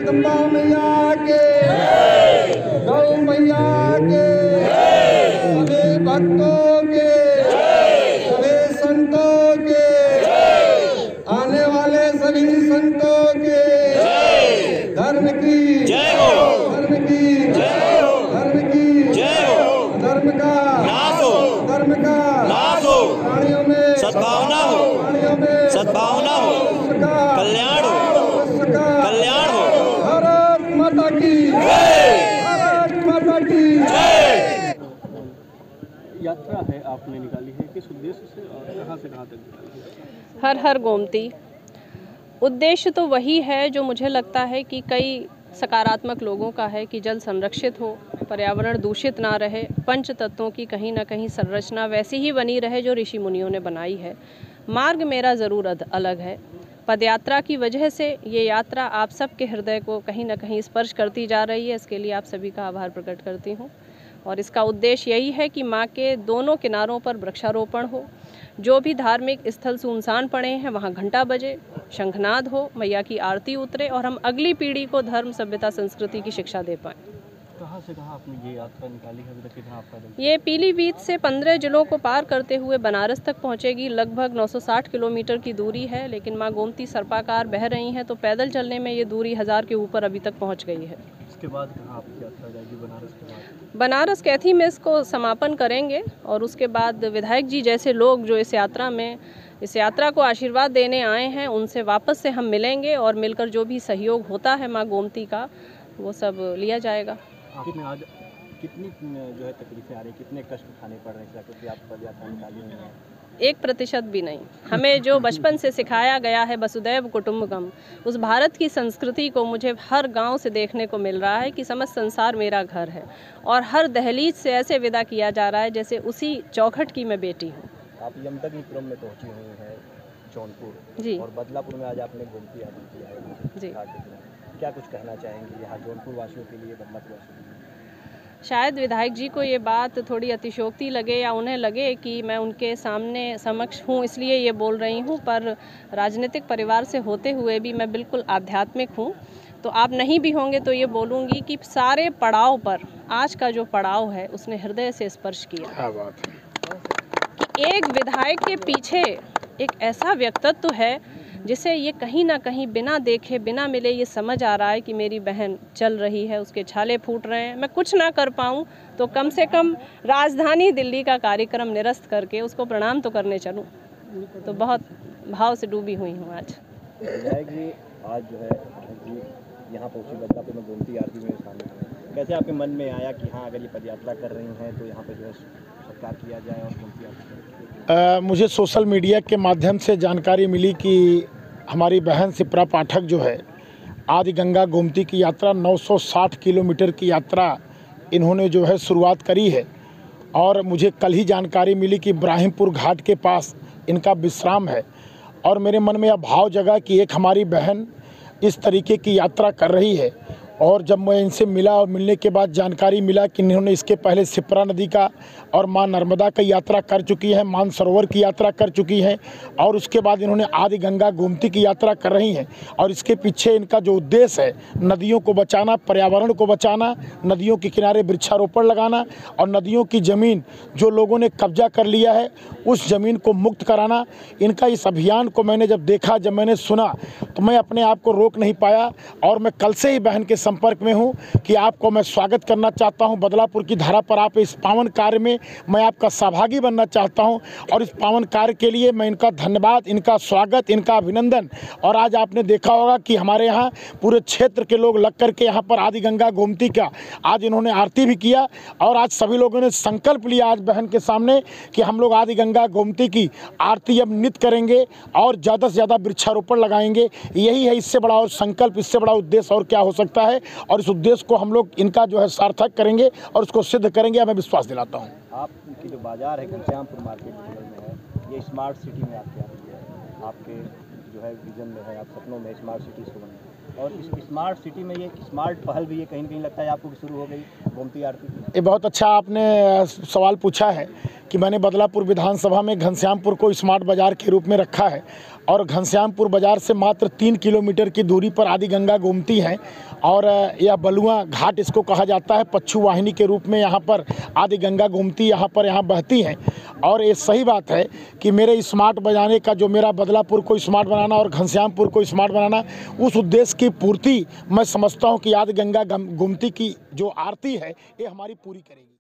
जगदम्बा मैया के, गौ मैया के, सभी भक्तों के, सभी संतों के, आने वाले सभी संतों के, धर्म की जय हो, धर्म की जय हो, धर्म की जय हो, धर्म का नाश हो, धर्म का नाश हो, प्राणियों में सद्भावना हो, प्राणियों में सद्भावना हो, कल्याण हो, कल्याण हो। भारत माता की जय, भारत माता की जय। यात्रा है आपने निकाली है, किस उद्देश्य से और कहाँ से कहाँ तक निकाली है? हर हर गोमती। उद्देश्य तो वही है जो मुझे लगता है कि कई सकारात्मक लोगों का है कि जल संरक्षित हो, पर्यावरण दूषित ना रहे, पंच तत्वों की कहीं ना कहीं संरचना वैसी ही बनी रहे जो ऋषि मुनियों ने बनाई है। मार्ग मेरा ज़रूर अलग है। पदयात्रा की वजह से ये यात्रा आप सबके हृदय को कहीं ना कहीं स्पर्श करती जा रही है। इसके लिए आप सभी का आभार प्रकट करती हूँ। और इसका उद्देश्य यही है कि माँ के दोनों किनारों पर वृक्षारोपण हो, जो भी धार्मिक स्थल सुनसान पड़े हैं वहाँ घंटा बजे, शंखनाद हो, मैया की आरती उतरे और हम अगली पीढ़ी को धर्म, सभ्यता, संस्कृति की शिक्षा दे पाएँ। कहाँ से कहाँ आपने ये यात्रा निकाली है? अभी तक कितना आपका? ये पीलीभीत से 15 जिलों को पार करते हुए बनारस तक पहुँचेगी। लगभग 960 किलोमीटर की दूरी है, लेकिन माँ गोमती सर्पाकार बह रही हैं तो पैदल चलने में ये दूरी 1000 के ऊपर अभी तक पहुँच गई है। इसके बाद कहाँ आपकी यात्रा जाएगी? बनारस के बाद बनारस कैथी में इसको समापन करेंगे और उसके बाद विधायक जी जैसे लोग जो इस यात्रा को आशीर्वाद देने आए हैं उनसे वापस से हम मिलेंगे और मिलकर जो भी सहयोग होता है माँ गोमती का वो सब लिया जाएगा। आपने आज कितनी जो है तकलीफें आ रही, कितने कष्ट उठाने पड़ रहे हैं क्योंकि आप पदयात्रा निकाली हुई हैं? 1% भी नहीं। हमें जो बचपन से सिखाया गया है वसुदैव कुटुंबकम, उस भारत की संस्कृति को मुझे हर गांव से देखने को मिल रहा है कि समस्त संसार मेरा घर है और हर दहलीज से ऐसे विदा किया जा रहा है जैसे उसी चौखट की मैं बेटी हूँ। आप यमदग्निपुरम में पहुँची हुई हैं, जौनपुर जी, और बदलापुर में आज आपने गोमती आरती किया है जी। क्या कुछ कहना चाहेंगे यहाँ जौनपुर वासियों के लिए, बदलापुर वासियों के लिए? शायद विधायक जी को ये बात थोड़ी अतिशयोक्ति लगे या उन्हें लगे कि मैं उनके समक्ष हूँ इसलिए ये बोल रही हूँ, पर राजनीतिक परिवार से होते हुए भी मैं बिल्कुल आध्यात्मिक हूँ। तो आप नहीं भी होंगे तो ये बोलूँगी कि सारे पड़ाव पर आज का जो पड़ाव है उसने हृदय से स्पर्श किया। क्या बात है। एक विधायक के पीछे एक ऐसा व्यक्तित्व है जिसे ये कहीं ना कहीं बिना देखे बिना मिले ये समझ आ रहा है कि मेरी बहन चल रही है, उसके छाले फूट रहे हैं। मैं कुछ ना कर पाऊँ तो कम से कम राजधानी दिल्ली का कार्यक्रम निरस्त करके उसको प्रणाम तो करने चलूँ। तो बहुत भाव से डूबी हुई हूँ आज। विधायक जी आज जो है जी यहाँ पहुँची, बदलापुर में गोमती आरती में शामिल हुए। कैसे आपके मन में आया कि हाँ अगर ये पदयात्रा कर रही हैं तो यहाँ पर जो है सत्कार किया जाए और गोमती आरती? मुझे सोशल मीडिया के माध्यम से जानकारी मिली कि हमारी बहन शिप्रा पाठक जो है आदि गंगा गोमती की यात्रा 960 किलोमीटर की यात्रा इन्होंने जो है शुरुआत करी है। और मुझे कल ही जानकारी मिली कि इब्राहिमपुर घाट के पास इनका विश्राम है और मेरे मन में यह भाव जगा कि एक हमारी बहन इस तरीके की यात्रा कर रही है। और जब मैं इनसे मिला और मिलने के बाद जानकारी मिला कि इन्होंने इसके पहले शिप्रा नदी का और मां नर्मदा की यात्रा कर चुकी हैं, मानसरोवर की यात्रा कर चुकी हैं और उसके बाद इन्होंने आदि गंगा गोमती की यात्रा कर रही हैं। और इसके पीछे इनका जो उद्देश्य है नदियों को बचाना, पर्यावरण को बचाना, नदियों के किनारे वृक्षारोपण लगाना और नदियों की ज़मीन जो लोगों ने कब्जा कर लिया है उस ज़मीन को मुक्त कराना। इनका इस अभियान को मैंने जब देखा, जब मैंने सुना तो मैं अपने आप को रोक नहीं पाया और मैं कल से ही बहन के संपर्क में हूं कि आपको मैं स्वागत करना चाहता हूं। बदलापुर की धारा पर आप इस पावन कार्य में मैं आपका सहभागी बनना चाहता हूं और इस पावन कार्य के लिए मैं इनका धन्यवाद, इनका स्वागत, इनका अभिनंदन। और आज आपने देखा होगा कि हमारे यहाँ पूरे क्षेत्र के लोग लग करके यहाँ पर आदि गंगा गोमती का आज इन्होंने आरती भी किया और आज सभी लोगों ने संकल्प लिया आज बहन के सामने कि हम लोग आदि गंगा गोमती की आरती अब नित्य करेंगे और ज़्यादा से ज़्यादा वृक्षारोपण लगाएंगे। यही है इससे बड़ा और संकल्प, इससे बड़ा उद्देश्य और क्या हो सकता है। और इस उद्देश्य को हम लोग इनका जो है सार्थक करेंगे और उसको सिद्ध करेंगे, मैं विश्वास दिलाता हूँ। आपकी जो बाजार है घनश्यामपुर मार्केट बगल में है, ये स्मार्ट सिटी में आपकी आती है, आपके जो है विजन में है, आप सपनों में स्मार्ट सिटी से बने और इस स्मार्ट सिटी में ये स्मार्ट पहल भी ये कहीं ना कहीं लगता है आपको कि शुरू हो गई गोमती आरती। ये बहुत अच्छा आपने सवाल पूछा है कि मैंने बदलापुर विधानसभा में घनश्यामपुर को स्मार्ट बाज़ार के रूप में रखा है और घनश्यामपुर बाज़ार से मात्र 3 किलोमीटर की दूरी पर आदि गंगा गोमती है और यह बलुआ घाट इसको कहा जाता है। पच्छू वाहिनी के रूप में यहाँ पर आदि गंगा गोमती यहाँ बहती हैं और ये सही बात है कि मेरे स्मार्ट बनाने का जो मेरा बदलापुर को स्मार्ट बनाना और घनश्यामपुर को स्मार्ट बनाना, उस उद्देश्य की पूर्ति मैं समझता हूँ कि आदि गंगा गोमती की जो आरती है ये हमारी पूरी करेगी।